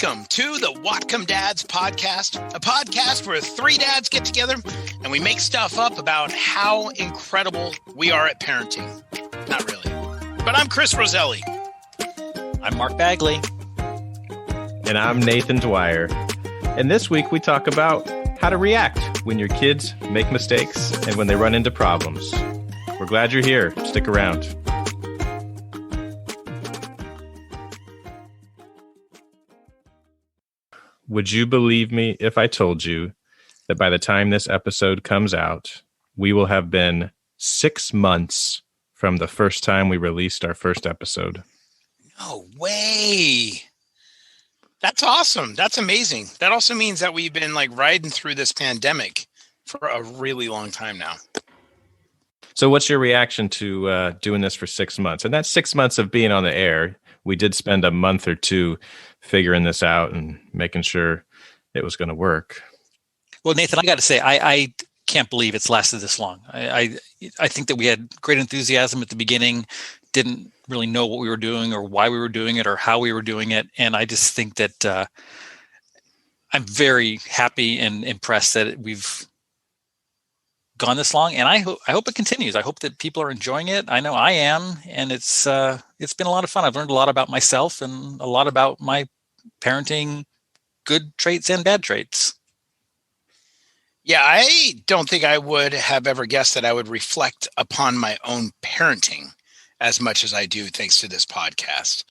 Welcome to the Whatcom Dads podcast, a podcast where three dads get together and we make stuff up about how incredible we are at parenting. Not really. But I'm Chris Roselli. I'm Mark Bagley. And I'm Nathan Dwyer. And this week we talk about how to react when your kids make mistakes and when they run into problems. We're glad you're here. Stick around. Would you believe me if I told you that by the time this episode comes out, we will have been 6 months from the first time we released our first episode? No way. That's awesome. That's amazing. That also means that we've been riding through this pandemic for a really long time now. So what's your reaction to doing this for 6 months? And that's 6 months of being on the air. We did spend a month or two figuring this out and making sure it was going to work. Well, Nathan, I got to say, I can't believe it's lasted this long. I think that we had great enthusiasm at the beginning, didn't really know what we were doing or why we were doing it or how we were doing it. And I just think that I'm very happy and impressed that we've gone this long, and I hope it continues. I hope that people are enjoying it. I know I am, and it's been a lot of fun. I've learned a lot about myself and a lot about my parenting, good traits and bad traits. Yeah, I don't think I would have ever guessed that I would reflect upon my own parenting as much as I do thanks to this podcast.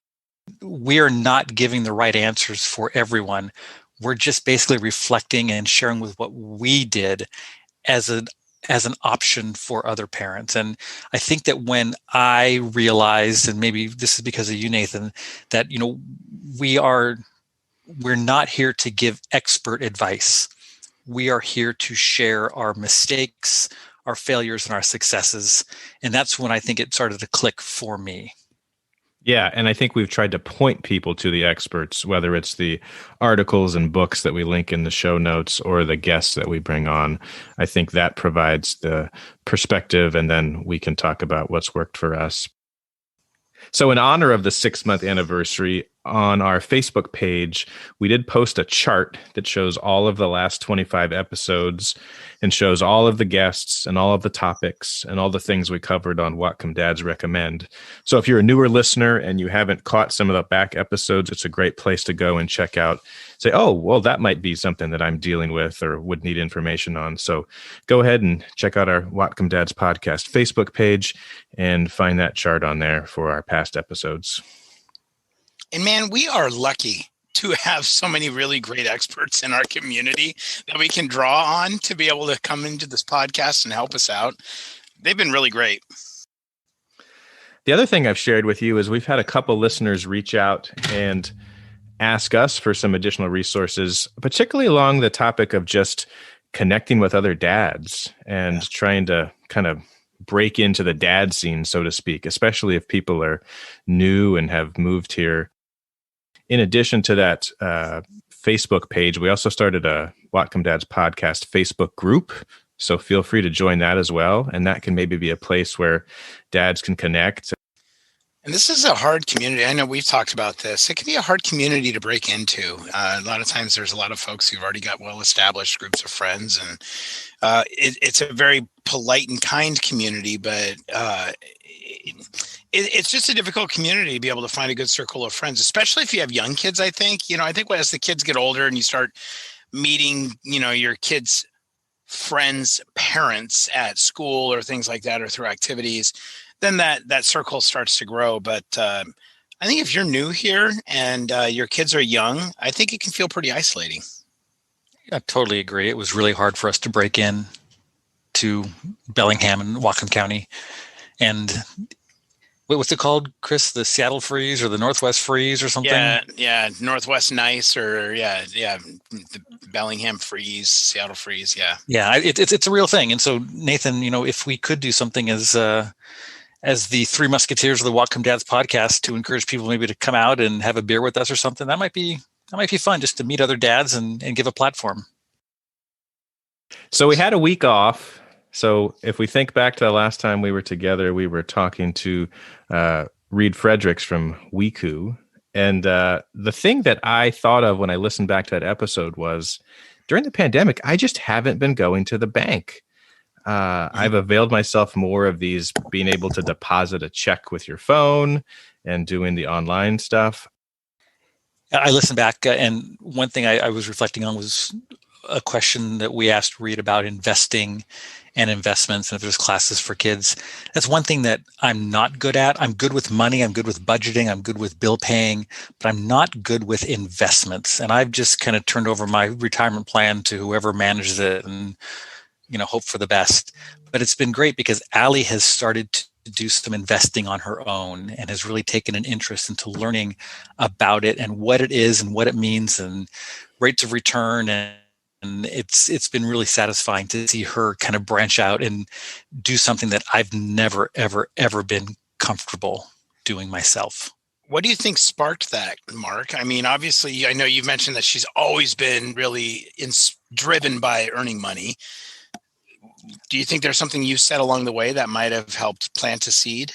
We are not giving the right answers for everyone. We're just basically reflecting and sharing with what we did as an option for other parents. And I think that when I realized, and maybe this is because of you, Nathan, that, we're not here to give expert advice. We are here to share our mistakes, our failures, and our successes. And that's when I think it started to click for me. Yeah, and I think we've tried to point people to the experts, whether it's the articles and books that we link in the show notes or the guests that we bring on. I think that provides the perspective, and then we can talk about what's worked for us. So in honor of the 6-month anniversary, on our Facebook page, we did post a chart that shows all of the last 25 episodes and shows all of the guests and all of the topics and all the things we covered on Whatcom Dads Recommend. So if you're a newer listener and you haven't caught some of the back episodes, it's a great place to go and check out. Say, oh, well, that might be something that I'm dealing with or would need information on. So go ahead and check out our Whatcom Dads podcast Facebook page and find that chart on there for our past episodes. And man, we are lucky to have so many really great experts in our community that we can draw on to be able to come into this podcast and help us out. They've been really great. The other thing I've shared with you is we've had a couple listeners reach out and ask us for some additional resources, particularly along the topic of just connecting with other dads and trying to kind of break into the dad scene, so to speak, especially if people are new and have moved here. In addition to that Facebook page, we also started a Whatcom Dads podcast Facebook group. So feel free to join that as well. And that can maybe be a place where dads can connect. And this is a hard community. I know we've talked about this. It can be a hard community to break into. A lot of times there's a lot of folks who've already got well-established groups of friends. And it's a very polite and kind community, but it's just a difficult community to be able to find a good circle of friends, especially if you have young kids. I think as the kids get older and you start meeting, your kids' friends' parents at school or things like that, or through activities, then that circle starts to grow. But I think if you're new here and your kids are young, I think it can feel pretty isolating. I totally agree. It was really hard for us to break in to Bellingham and Whatcom County. And what's it called, Chris? The Seattle Freeze or the Northwest Freeze or something? Yeah. Northwest Nice or the Bellingham Freeze, Seattle Freeze. Yeah. Yeah. It's a real thing. And so Nathan, if we could do something as the Three Musketeers of the Whatcom Dads podcast to encourage people maybe to come out and have a beer with us or something, that might be fun, just to meet other dads and give a platform. So we had a week off. So if we think back to the last time we were together, we were talking to Reed Fredericks from Wiku, And the thing that I thought of when I listened back to that episode was during the pandemic, I just haven't been going to the bank. I've availed myself more of these being able to deposit a check with your phone and doing the online stuff. I listened back, and one thing I was reflecting on was a question that we asked Reed about investing and investments, and if there's classes for kids. That's one thing that I'm not good at. I'm good with money. I'm good with budgeting. I'm good with bill paying, but I'm not good with investments. And I've just kind of turned over my retirement plan to whoever manages it and, hope for the best. But it's been great because Allie has started to do some investing on her own and has really taken an interest into learning about it and what it is and what it means and rates of return. And it's been really satisfying to see her kind of branch out and do something that I've never, ever, ever been comfortable doing myself. What do you think sparked that, Mark? I mean, obviously, I know you've mentioned that she's always been really driven by earning money. Do you think there's something you said along the way that might have helped plant a seed?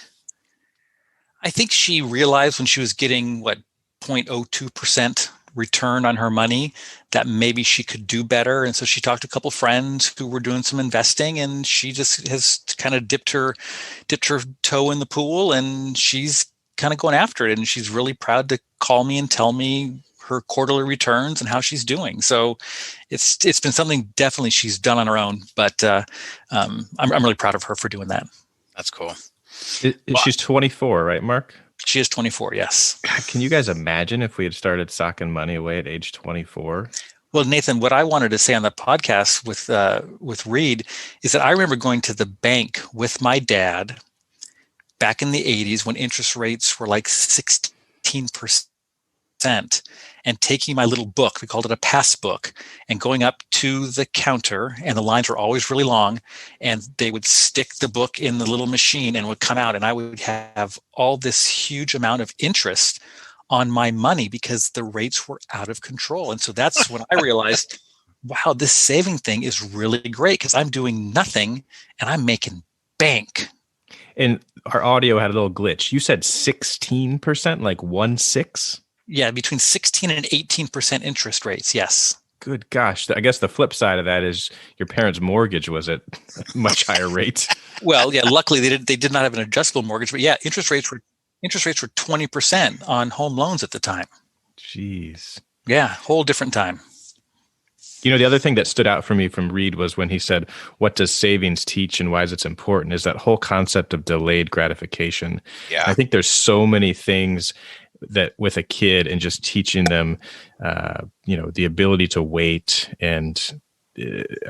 I think she realized when she was getting 0.02% return on her money that maybe she could do better. And so she talked to a couple friends who were doing some investing, and she just has kind of dipped her toe in the pool, and she's kind of going after it. And she's really proud to call me and tell me her quarterly returns and how she's doing. So it's been something definitely she's done on her own, but I'm really proud of her for doing that. That's cool. She's 24, right, Mark? She is 24, yes. Can you guys imagine if we had started socking money away at age 24? Well, Nathan, what I wanted to say on the podcast with Reed is that I remember going to the bank with my dad back in the 80s when interest rates were like 16%. And taking my little book, we called it a passbook, and going up to the counter, and the lines were always really long, and they would stick the book in the little machine and would come out, and I would have all this huge amount of interest on my money because the rates were out of control. And so that's when I realized, wow, this saving thing is really great because I'm doing nothing and I'm making bank. And our audio had a little glitch. You said 16%, like 1/6? Yeah, between 16 and 18% interest rates. Yes. Good gosh. I guess the flip side of that is your parents' mortgage was at a much higher rate. Well, yeah, luckily they did not have an adjustable mortgage, but yeah, interest rates were 20% on home loans at the time. Jeez. Yeah, whole different time. The other thing that stood out for me from Reed was when he said, what does savings teach and why is it important, is that whole concept of delayed gratification. Yeah. I think there's so many things that with a kid and just teaching them, the ability to wait. And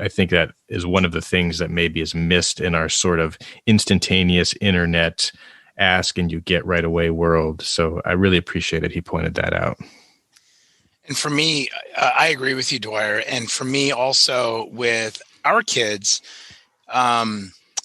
I think that is one of the things that maybe is missed in our sort of instantaneous internet ask and you get right away world. So I really appreciated he pointed that out. And for me, I agree with you, Dwyer. And for me also with our kids,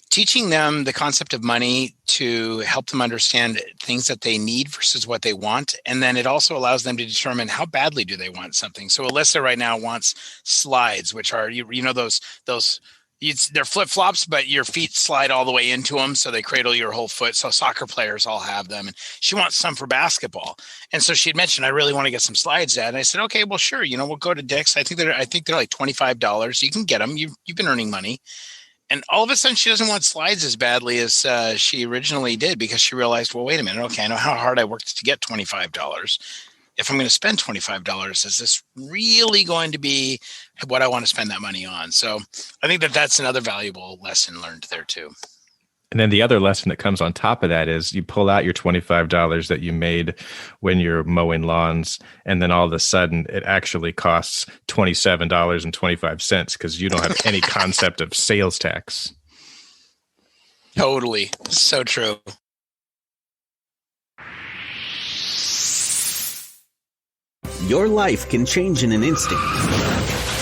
teaching them the concept of money to help them understand things that they need versus what they want. And then it also allows them to determine how badly do they want something. So Alyssa right now wants slides, which are, they're flip-flops, but your feet slide all the way into them. So they cradle your whole foot. So soccer players all have them. And she wants some for basketball. And so she had mentioned, I really want to get some slides, Dad. And I said, okay, well, sure. We'll go to Dick's. I think they're like $25. You can get them. You've been earning money. And all of a sudden, she doesn't want slides as badly as she originally did because she realized, well, wait a minute. Okay, I know how hard I worked to get $25. If I'm going to spend $25, is this really going to be what I want to spend that money on? So I think that's another valuable lesson learned there too. And then the other lesson that comes on top of that is you pull out your $25 that you made when you're mowing lawns, and then all of a sudden it actually costs $27.25 because you don't have any concept of sales tax. Totally. So true. Your life can change in an instant.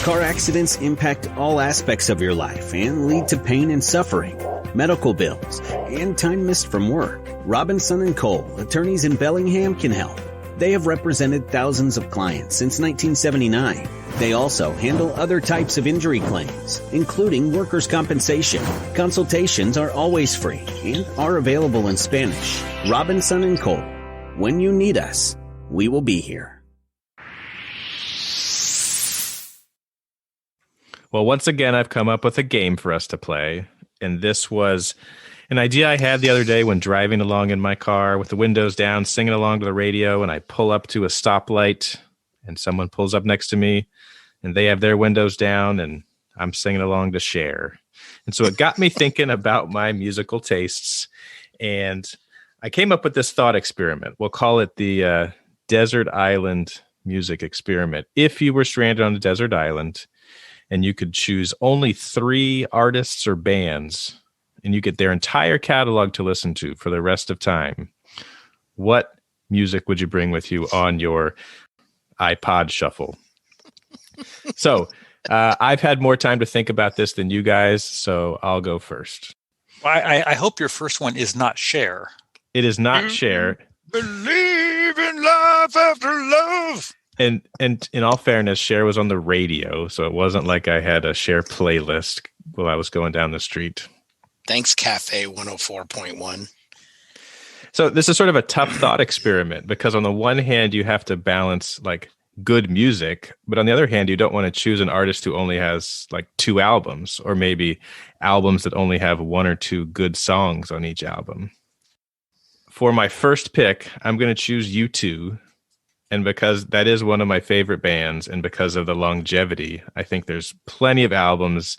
Car accidents impact all aspects of your life and lead to pain and suffering, medical bills, and time missed from work. Robinson and Kole, attorneys in Bellingham, can help. They have represented thousands of clients since 1979. They also handle other types of injury claims, including workers' compensation. Consultations are always free and are available in Spanish. Robinson and Kole. When you need us, we will be here. Well, once again, I've come up with a game for us to play. And this was an idea I had the other day when driving along in my car with the windows down, singing along to the radio. And I pull up to a stoplight and someone pulls up next to me and they have their windows down and I'm singing along to Cher. And so it got me thinking about my musical tastes. And I came up with this thought experiment. We'll call it the Desert Island Music Experiment. If you were stranded on a desert island, and you could choose only 3 artists or bands, and you get their entire catalog to listen to for the rest of time, what music would you bring with you on your iPod shuffle? So I've had more time to think about this than you guys, so I'll go first. I hope your first one is not Cher. It is not Cher. Believe in life after love. And in all fairness, Cher was on the radio, so it wasn't like I had a Cher playlist while I was going down the street. Thanks, Cafe 104.1. So this is sort of a tough thought experiment because on the one hand, you have to balance like good music, but on the other hand, you don't want to choose an artist who only has like 2 albums or maybe albums that only have 1 or 2 good songs on each album. For my first pick, I'm going to choose U2. And because that is one of my favorite bands and because of the longevity, I think there's plenty of albums,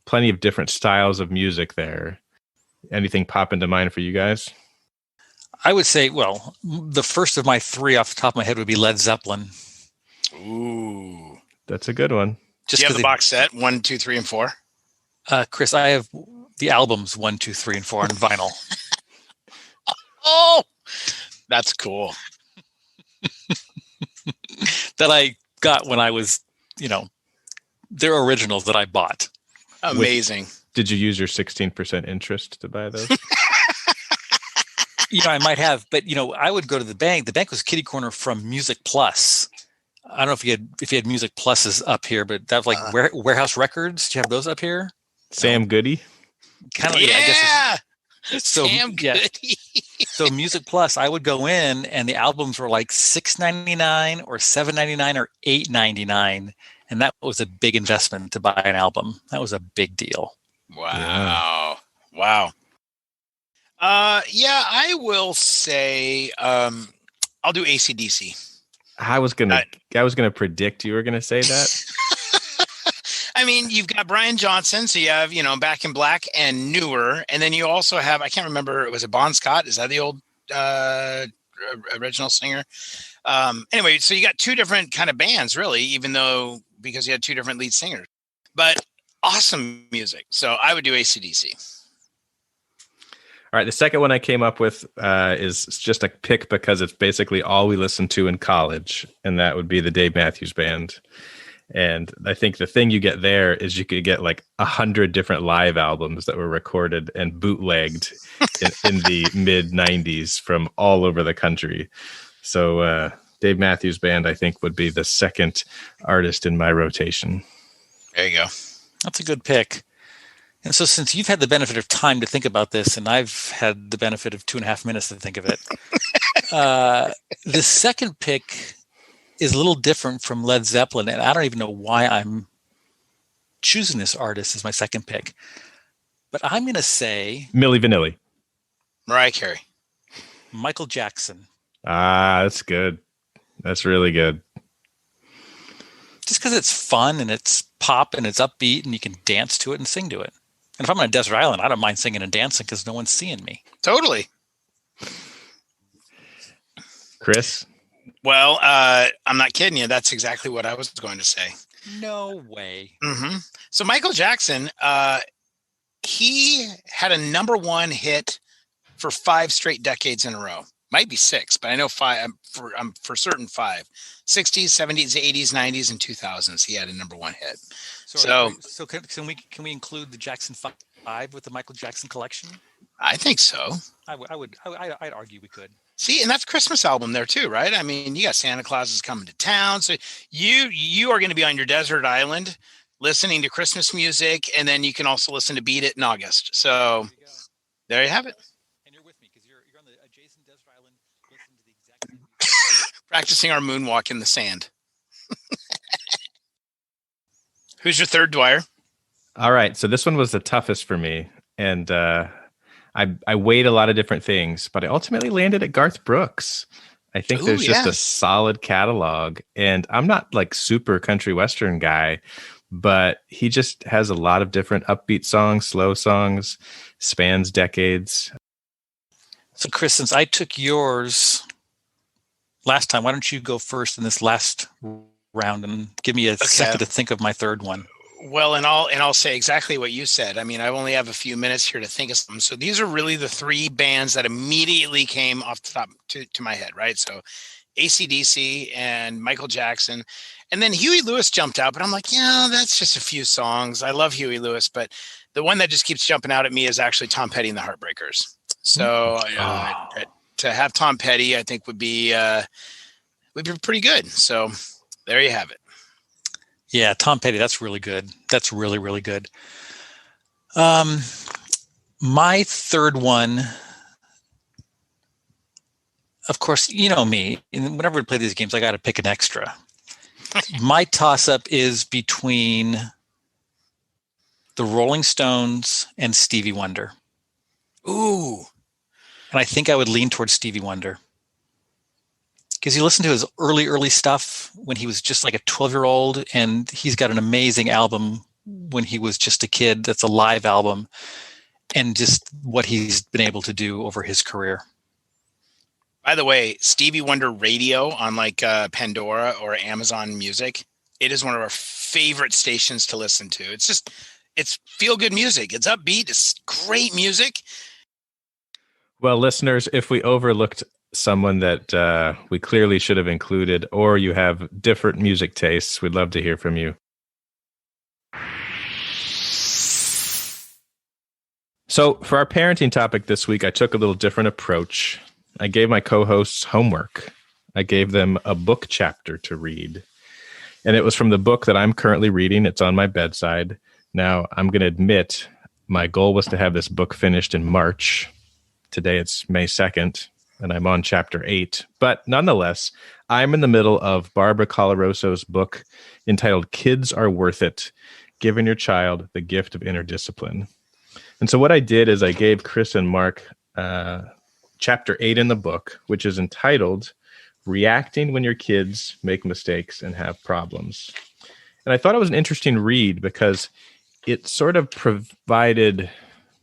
plenty of different styles of music there. Anything pop into mind for you guys? I would say, well, the first of my 3 off the top of my head would be Led Zeppelin. Ooh. That's a good one. Do you have the box set 1, 2, 3, and 4? Chris, I have the albums 1, 2, 3, and 4 on vinyl. Oh, that's cool. That I got when I was, they're originals that I bought. Amazing. Did you use your 16% interest to buy those? I might have, but I would go to the bank. The bank was kitty corner from Music Plus. I don't know if you had Music Pluses up here, but that was like Warehouse Records. Do you have those up here? Sam Goody? Kind of, yeah. I guess so. Sam Goody. So Music Plus, I would go in and the albums were like $6.99 or $7.99 or $8.99. And that was a big investment to buy an album. That was a big deal. Wow. Yeah. Wow. Yeah, I will say I'll do AC/DC. I was gonna predict you were gonna say that. I mean, you've got Brian Johnson, so you have, Back in Black and Newer. And then you also have, I can't remember, was it Bon Scott? Is that the old original singer? Anyway, so you got 2 different kind of bands, really, because you had 2 different lead singers. But awesome music. So I would do AC/DC. All right, the second one I came up with is just a pick because it's basically all we listened to in college, and that would be the Dave Matthews Band. And I think the thing you get there is you could get like 100 different live albums that were recorded and bootlegged in the mid 90s from all over the country. So Dave Matthews Band, I think, would be the second artist in my rotation. There you go. That's a good pick. And so since you've had the benefit of time to think about this, and I've had the benefit of 2.5 minutes to think of it, the second pick is a little different from Led Zeppelin, and I don't even know why I'm choosing this artist as my second pick. But I'm going to say Milli Vanilli. Mariah Carey. Michael Jackson. Ah, that's good. That's really good. Just because it's fun and it's pop and it's upbeat and you can dance to it and sing to it. And if I'm on a desert island, I don't mind singing and dancing because no one's seeing me. Totally. Chris? Well, I'm not kidding you. That's exactly what I was going to say. No way. Mm-hmm. So Michael Jackson, he had a number 1 hit for 5 straight decades in a row. Might be 6, but I know 5. I'm for certain 5. 60s, 70s, 80s, 90s, and 2000s. He had a number 1 hit. So can we include the Jackson 5 with the Michael Jackson collection? I think so. I'd argue we could. See, and that's Christmas album there too, right? I mean, you got Santa Claus is coming to town, so you are going to be on your desert island listening to Christmas music, and then you can also listen to Beat It in August. So there you have it. And you're with me because you're on the adjacent desert island listening to the exact same music. Practicing our moonwalk in the sand. Who's your third, Dwyer? All right. So this one was the toughest for me. And I weighed a lot of different things, but I ultimately landed at Garth Brooks. I think there's just a solid catalog. And I'm not like super country western guy, but he just has a lot of different upbeat songs, slow songs, spans decades. So, Chris, since I took yours last time, why don't you go first in this last round and give me a second to think of my third one? Well, and I'll say exactly what you said. I mean, I only have a few minutes here to think of some. So these are really the three bands that immediately came off the top to my head, right? So AC/DC and Michael Jackson. And then Huey Lewis jumped out, but I'm like, yeah, that's just a few songs. I love Huey Lewis, but the one that just keeps jumping out at me is actually Tom Petty and the Heartbreakers. So to have Tom Petty, I think would be pretty good. So there you have it. Yeah, Tom Petty, that's really good. That's really, really good. My third one, of course, you know me. Whenever we play these games, I got to pick an extra. My toss-up is between the Rolling Stones and Stevie Wonder. Ooh. And I think I would lean towards Stevie Wonder. Because you listen to his early stuff when he was just like a 12-year-old, and he's got an amazing album when he was just a kid. That's a live album, and just what he's been able to do over his career. By the way, Stevie Wonder Radio on like Pandora or Amazon Music, it is one of our favorite stations to listen to. It's feel-good music. It's upbeat. It's great music. Well, listeners, if we overlooked someone that we clearly should have included, or you have different music tastes, we'd love to hear from you. So for our parenting topic this week, I took a little different approach. I gave my co-hosts homework. I gave them a book chapter to read. And it was from the book that I'm currently reading. It's on my bedside. Now, I'm going to admit my goal was to have this book finished in March. Today it's May 2nd. And I'm on chapter 8. But nonetheless, I'm in the middle of Barbara Coloroso's book entitled Kids Are Worth It, Giving Your Child the Gift of Inner Discipline. And so what I did is I gave Chris and Mark chapter 8 in the book, which is entitled Reacting When Your Kids Make Mistakes and Have Problems. And I thought it was an interesting read because it sort of provided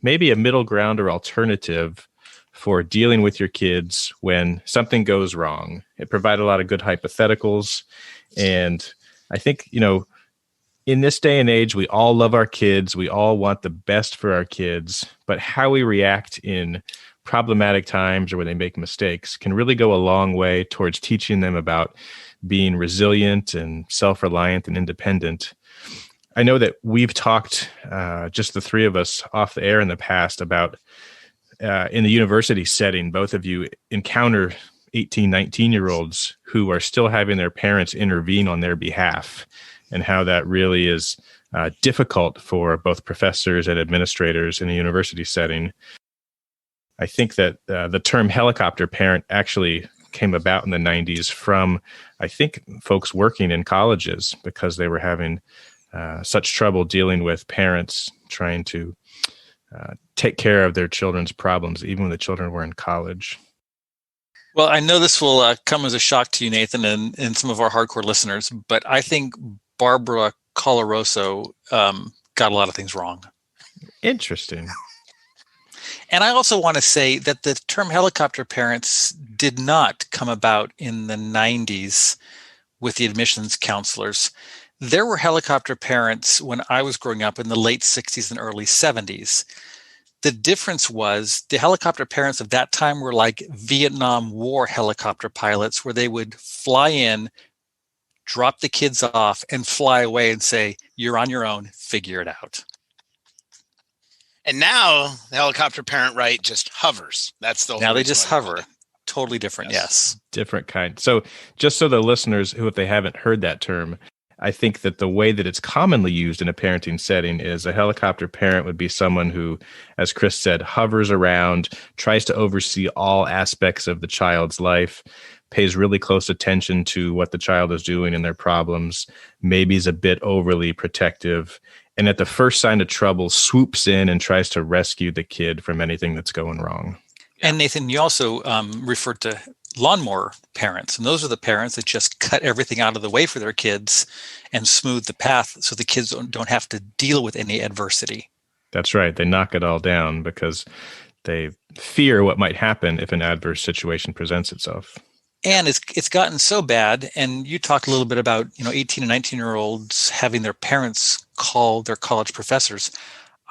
maybe a middle ground or alternative for dealing with your kids when something goes wrong. It provided a lot of good hypotheticals. And I think, in this day and age, we all love our kids. We all want the best for our kids. But how we react in problematic times or when they make mistakes can really go a long way towards teaching them about being resilient and self-reliant and independent. I know that we've talked, just the three of us off the air in the past about in the university setting, both of you encounter 18, 19-year-olds who are still having their parents intervene on their behalf, and how that really is difficult for both professors and administrators in a university setting. I think that the term helicopter parent actually came about in the 90s from, I think, folks working in colleges because they were having such trouble dealing with parents trying to take care of their children's problems, even when the children were in college. Well, I know this will come as a shock to you, Nathan, and some of our hardcore listeners, but I think Barbara Coloroso got a lot of things wrong. Interesting. And I also want to say that the term helicopter parents did not come about in the 90s with the admissions counselors. There were helicopter parents when I was growing up in the late 60s and early 70s. The difference was the helicopter parents of that time were like Vietnam War helicopter pilots, where they would fly in, drop the kids off, and fly away and say, "You're on your own, figure it out." And now the helicopter parent, right, just hovers. That's the whole Now they just hover. it. Totally different, yes. Different kind. So just so the listeners who, if they haven't heard that term, I think that the way that it's commonly used in a parenting setting is a helicopter parent would be someone who, as Chris said, hovers around, tries to oversee all aspects of the child's life, pays really close attention to what the child is doing and their problems, maybe is a bit overly protective, and at the first sign of trouble swoops in and tries to rescue the kid from anything that's going wrong. And Nathan, you also referred to lawnmower parents, and those are the parents that just cut everything out of the way for their kids and smooth the path so the kids don't have to deal with any adversity. That's right. They knock it all down because they fear what might happen if an adverse situation presents itself. And it's gotten so bad. And you talked a little bit about 18 and 19-year-olds having their parents call their college professors.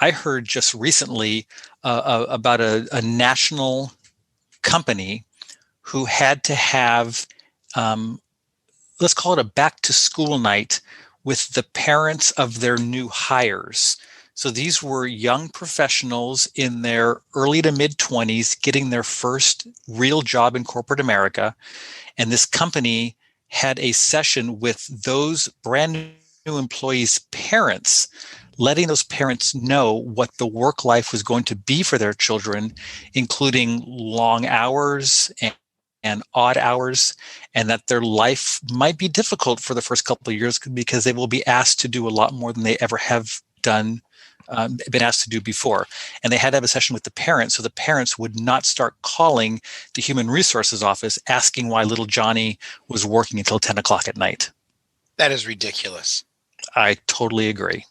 I heard just recently about a national company who had to have, let's call it a back to school night with the parents of their new hires. So these were young professionals in their early to mid 20s getting their first real job in corporate America. And this company had a session with those brand new employees' parents, letting those parents know what the work life was going to be for their children, including long hours and odd hours, and that their life might be difficult for the first couple of years because they will be asked to do a lot more than they ever have been asked to do before. And they had to have a session with the parents so the parents would not start calling the human resources office asking why little Johnny was working until 10 o'clock at night. That is ridiculous. I totally agree.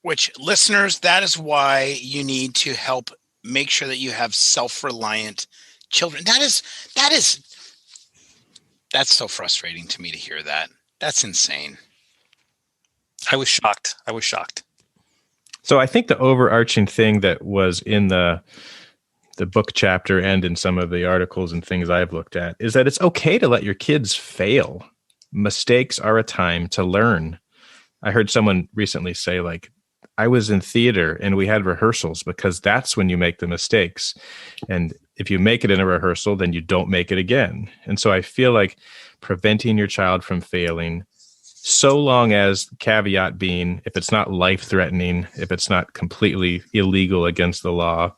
Which, listeners, that is why you need to help make sure that you have self-reliant children. That's so frustrating to me to hear that. That's insane. I was shocked. So I think the overarching thing that was in the book chapter and in some of the articles and things I've looked at is that it's okay to let your kids fail. Mistakes are a time to learn. I heard someone recently say, like, I was in theater and we had rehearsals because that's when you make the mistakes. And if you make it in a rehearsal, then you don't make it again. And so I feel like preventing your child from failing, so long as, caveat being, if it's not life-threatening, if it's not completely illegal against the law,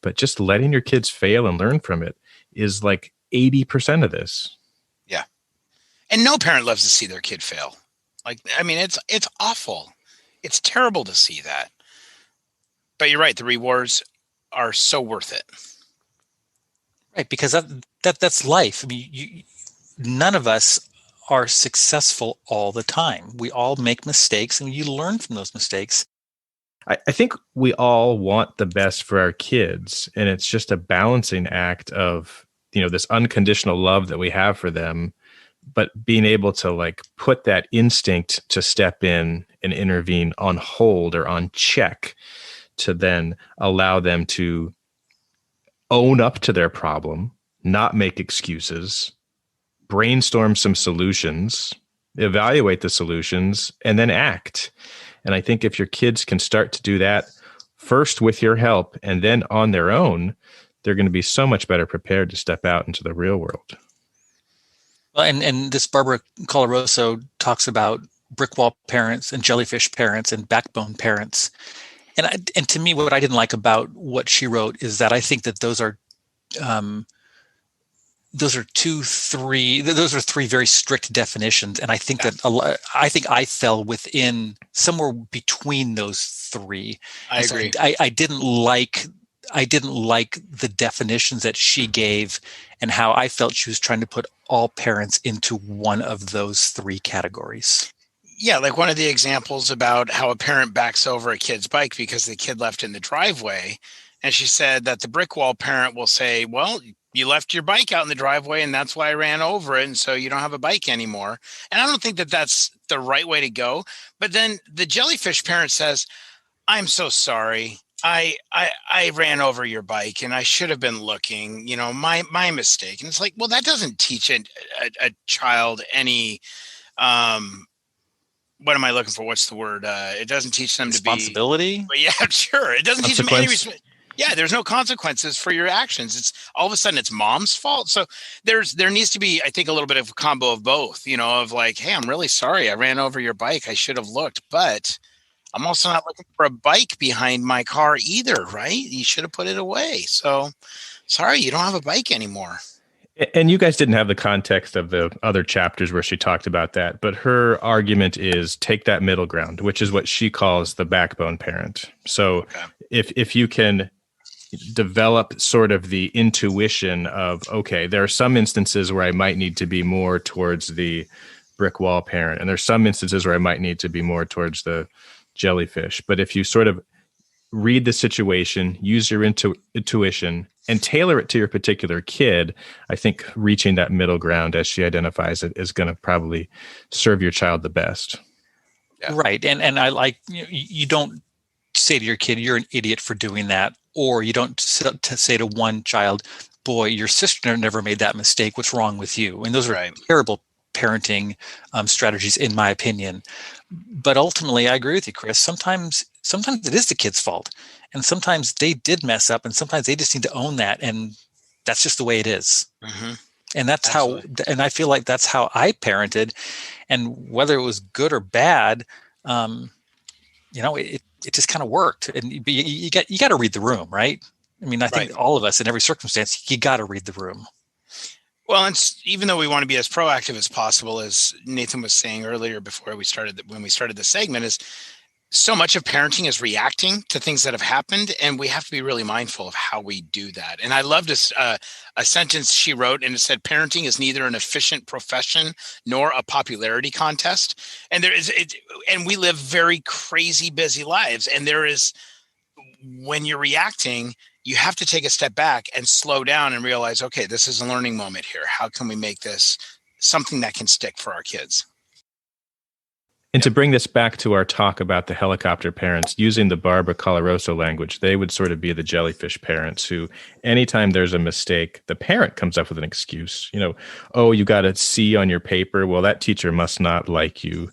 but just letting your kids fail and learn from it is like 80% of this. Yeah. And no parent loves to see their kid fail. Like, I mean, it's awful. It's terrible to see that. But you're right. The rewards are so worth it. Right, because that's life. I mean, none of us are successful all the time. We all make mistakes and you learn from those mistakes. I think we all want the best for our kids, and it's just a balancing act of, this unconditional love that we have for them, but being able to like put that instinct to step in and intervene on hold or on check to then allow them to own up to their problem, not make excuses, brainstorm some solutions, evaluate the solutions, and then act. And I think if your kids can start to do that first with your help and then on their own, they're going to be so much better prepared to step out into the real world. Well, and this Barbara Coloroso talks about brick wall parents and jellyfish parents and backbone parents. And to me, what I didn't like about what she wrote is that I think that those are three very strict definitions, and I think that I think I fell within somewhere between those three. I agree. I didn't like the definitions that she gave, and how I felt she was trying to put all parents into one of those three categories. Yeah, like one of the examples about how a parent backs over a kid's bike because the kid left in the driveway. And she said that the brick wall parent will say, well, you left your bike out in the driveway and that's why I ran over it. And so you don't have a bike anymore. And I don't think that that's the right way to go. But then the jellyfish parent says, I'm so sorry. I ran over your bike and I should have been looking, my mistake. And it's like, well, that doesn't teach a child any, what am I looking for? What's the word? It doesn't teach them responsibility. But yeah, sure. It doesn't teach them any Yeah, there's no consequences for your actions. It's all of a sudden it's mom's fault. So there needs to be, I think, a little bit of a combo of both, of like, hey, I'm really sorry I ran over your bike. I should have looked, but I'm also not looking for a bike behind my car either, right? You should have put it away. So sorry, you don't have a bike anymore. And you guys didn't have the context of the other chapters where she talked about that, but her argument is take that middle ground, which is what she calls the backbone parent. So Okay. if you can develop sort of the intuition of, okay, there are some instances where I might need to be more towards the brick wall parent, and there's some instances where I might need to be more towards the jellyfish. But if you sort of read the situation, use your intuition, and tailor it to your particular kid, I think reaching that middle ground, as she identifies it, is going to probably serve your child the best. Yeah. Right. And I like, you don't say to your kid, you're an idiot for doing that. Or you don't say to one child, boy, your sister never made that mistake. What's wrong with you? And those are Right. terrible parenting strategies, in my opinion. But ultimately, I agree with you, Chris. Sometimes it is the kid's fault. And sometimes they did mess up, and sometimes they just need to own that. And that's just the way it is. Mm-hmm. And that's Absolutely. and I feel like that's how I parented. And whether it was good or bad, it just kind of worked. And you got to read the room, right? I mean, I think all of us in every circumstance, you got to read the room. Well, and even though we want to be as proactive as possible, as Nathan was saying earlier when we started the segment, is so much of parenting is reacting to things that have happened, and we have to be really mindful of how we do that. And I loved a sentence she wrote, and it said, "Parenting is neither an efficient profession nor a popularity contest." And and we live very crazy, busy lives, and when you're reacting, you have to take a step back and slow down and realize, okay, this is a learning moment here. How can we make this something that can stick for our kids? And to bring this back to our talk about the helicopter parents, using the Barbara Coloroso language, they would sort of be the jellyfish parents who, anytime there's a mistake, the parent comes up with an excuse. Oh, you got a C on your paper. Well, that teacher must not like you.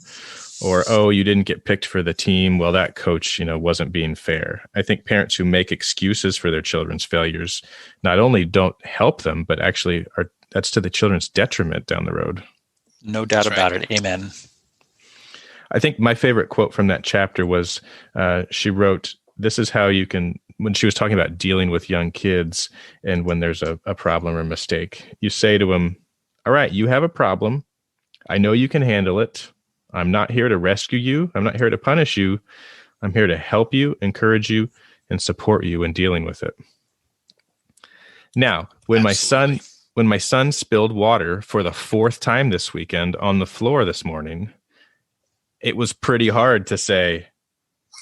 Or, oh, you didn't get picked for the team. Well, that coach, wasn't being fair. I think parents who make excuses for their children's failures not only don't help them, but actually that's to the children's detriment down the road. No doubt about it. Amen. I think my favorite quote from that chapter was she wrote, this is how you can, when she was talking about dealing with young kids and when there's a problem or mistake, you say to them, all right, you have a problem. I know you can handle it. I'm not here to rescue you. I'm not here to punish you. I'm here to help you, encourage you, and support you in dealing with it. Now, when my son spilled water for the 4th time this weekend on the floor this morning, it was pretty hard to say,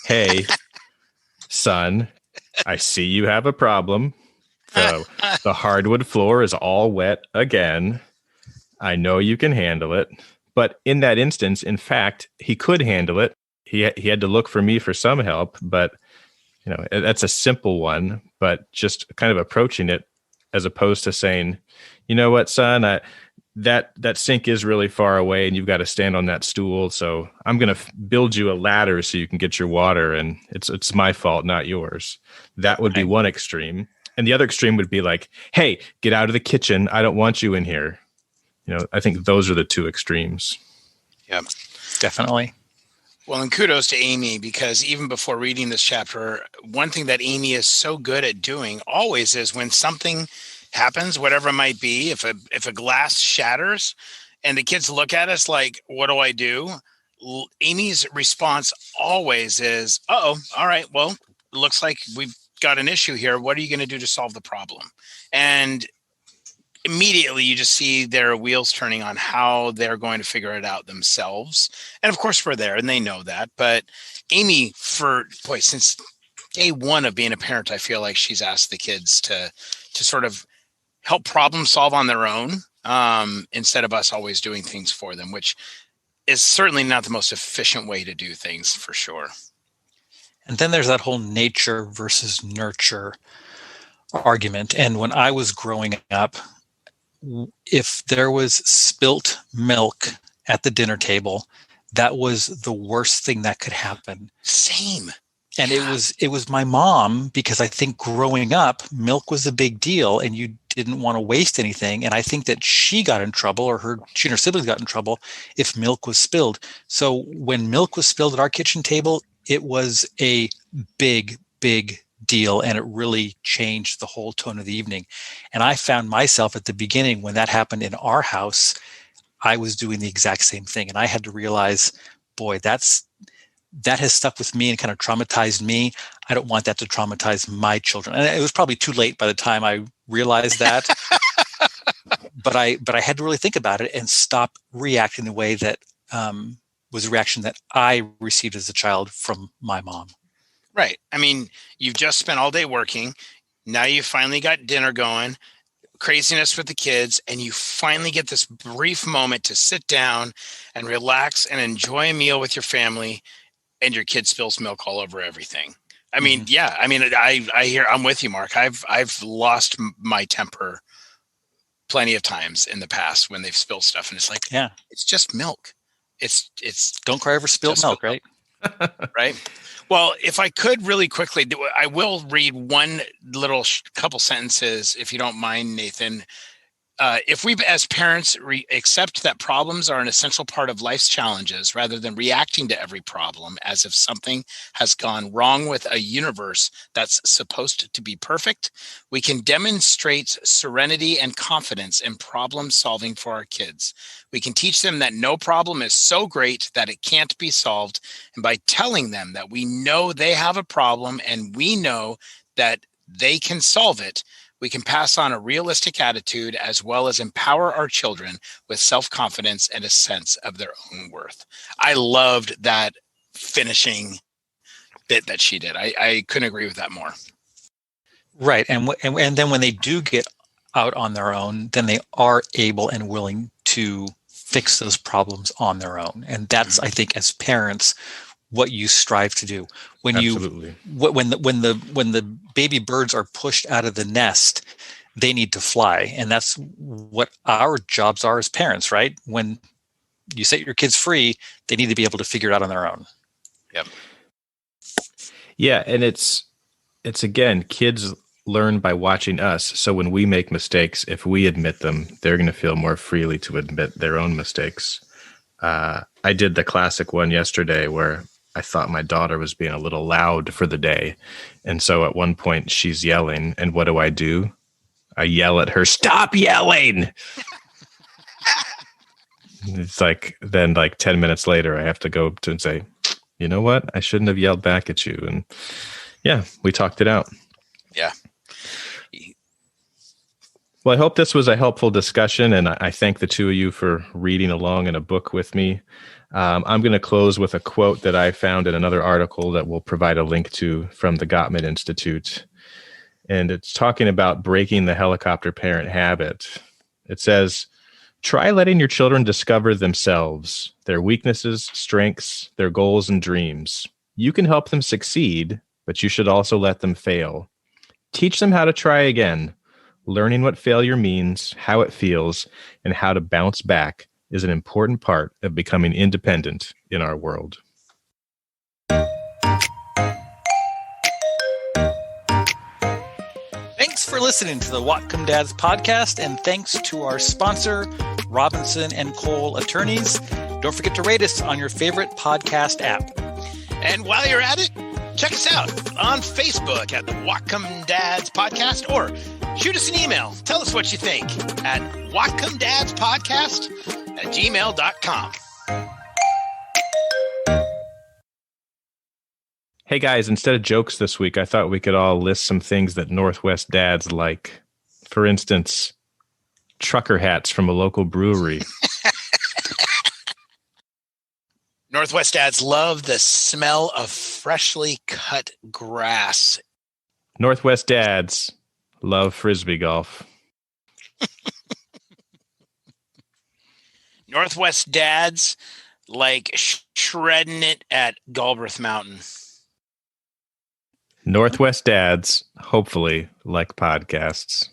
hey, son, I see you have a problem. The hardwood floor is all wet again. I know you can handle it. But in that instance, in fact, he could handle it. He had to look for me for some help, but that's a simple one. But just kind of approaching it as opposed to saying, you know what, son, that sink is really far away, and you've got to stand on that stool. So I'm going to build you a ladder so you can get your water, and it's my fault, not yours. That would be one extreme, and the other extreme would be like, hey, get out of the kitchen. I don't want you in here. I think those are the two extremes. Yeah, definitely. Well, and kudos to Amy, because even before reading this chapter, one thing that Amy is so good at doing always is when something happens, whatever it might be, if a glass shatters and the kids look at us like, what do I do? Amy's response always is, all right, well, it looks like we've got an issue here. What are you going to do to solve the problem? And immediately you just see their wheels turning on how they're going to figure it out themselves. And of course we're there and they know that, but Amy, since day one of being a parent, I feel like she's asked the kids to sort of help problem solve on their own, instead of us always doing things for them, which is certainly not the most efficient way to do things, for sure. And then there's that whole nature versus nurture argument. And when I was growing up, if there was spilt milk at the dinner table, that was the worst thing that could happen. Same. And it was my mom, because I think growing up, milk was a big deal and you didn't want to waste anything. And I think that she got in trouble, or she and her siblings got in trouble if milk was spilled. So when milk was spilled at our kitchen table, it was a big, big deal, and it really changed the whole tone of the evening. And I found myself at the beginning, when that happened in our house, I was doing the exact same thing. And I had to realize, boy, that has stuck with me and kind of traumatized me. I don't want that to traumatize my children. And it was probably too late by the time I realized that. But I had to really think about it and stop reacting the way that was a reaction that I received as a child from my mom. Right. I mean, you've just spent all day working. Now you finally got dinner going, craziness with the kids, and you finally get this brief moment to sit down and relax and enjoy a meal with your family, and your kid spills milk all over everything. I mean, yeah. I mean, I hear, I'm with you, Mark. I've lost my temper plenty of times in the past when they've spilled stuff, and it's like, yeah, it's just milk. It's don't cry over spilled milk, right? Right. Well, if I could really quickly, I will read one little couple sentences, if you don't mind, Nathan. If we, as parents, accept that problems are an essential part of life's challenges, rather than reacting to every problem as if something has gone wrong with a universe that's supposed to be perfect, we can demonstrate serenity and confidence in problem solving for our kids. We can teach them that no problem is so great that it can't be solved. And by telling them that we know they have a problem and we know that they can solve it, we can pass on a realistic attitude, as well as empower our children with self-confidence and a sense of their own worth. I loved that finishing bit that she did. I couldn't agree with that more. Right. And then when they do get out on their own, then they are able and willing to fix those problems on their own. And that's, I think, as parents, what you strive to do. When Absolutely. when the baby birds are pushed out of the nest, they need to fly. And that's what our jobs are as parents, right? When you set your kids free, they need to be able to figure it out on their own. Yep. Yeah. And it's again, kids learn by watching us. So when we make mistakes, if we admit them, they're going to feel more freely to admit their own mistakes. I did the classic one yesterday where I thought my daughter was being a little loud for the day. And so at one point she's yelling. And what do? I yell at her, "Stop yelling." It's like, then like 10 minutes later, I have to go up to and say, you know what? I shouldn't have yelled back at you. And yeah, we talked it out. Yeah. Well, I hope this was a helpful discussion. And I thank the two of you for reading along in a book with me. I'm going to close with a quote that I found in another article that we'll provide a link to from the Gottman Institute. And it's talking about breaking the helicopter parent habit. It says, try letting your children discover themselves, their weaknesses, strengths, their goals, and dreams. You can help them succeed, but you should also let them fail. Teach them how to try again. Learning what failure means, how it feels, and how to bounce back is an important part of becoming independent in our world. Thanks for listening to the Whatcom Dads podcast, and thanks to our sponsor, Robinson and Kole Attorneys. Don't forget to rate us on your favorite podcast app. And while you're at it, check us out on Facebook at the Whatcom Dads podcast, or shoot us an email. Tell us what you think at whatcomdadspodcast@gmail.com. Hey guys, instead of jokes this week, I thought we could all list some things that Northwest dads like. For instance, trucker hats from a local brewery. Northwest dads love the smell of freshly cut grass. Northwest dads love Frisbee golf. Northwest dads like shredding it at Galbraith Mountain. Northwest dads hopefully like podcasts.